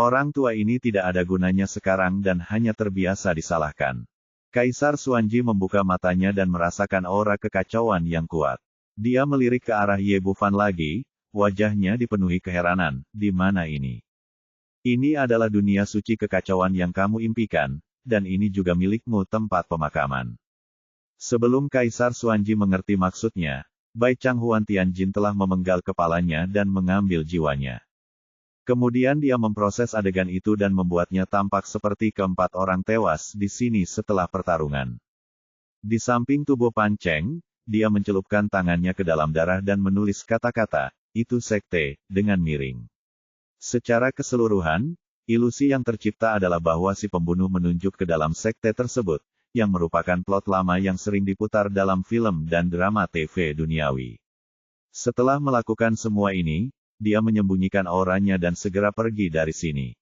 [SPEAKER 1] Orang tua ini tidak ada gunanya sekarang dan hanya terbiasa disalahkan. Kaisar Xuanji membuka matanya dan merasakan aura kekacauan yang kuat. Dia melirik ke arah Ye Bufan lagi, wajahnya dipenuhi keheranan, di mana ini? Ini adalah dunia suci kekacauan yang kamu impikan, dan ini juga milikmu tempat pemakaman. Sebelum Kaisar Xuanji mengerti maksudnya, Bai Chang Huan Tianjin telah memenggal kepalanya dan mengambil jiwanya. Kemudian dia memproses adegan itu dan membuatnya tampak seperti keempat orang tewas di sini setelah pertarungan. Di samping tubuh Pan Cheng, dia mencelupkan tangannya ke dalam darah dan menulis kata-kata, "Itu sekte," dengan miring. Secara keseluruhan, ilusi yang tercipta adalah bahwa si pembunuh menunjuk ke dalam sekte tersebut, yang merupakan plot lama yang sering diputar dalam film dan drama TV duniawi. Setelah melakukan semua ini, dia menyembunyikan auranya dan segera pergi dari sini.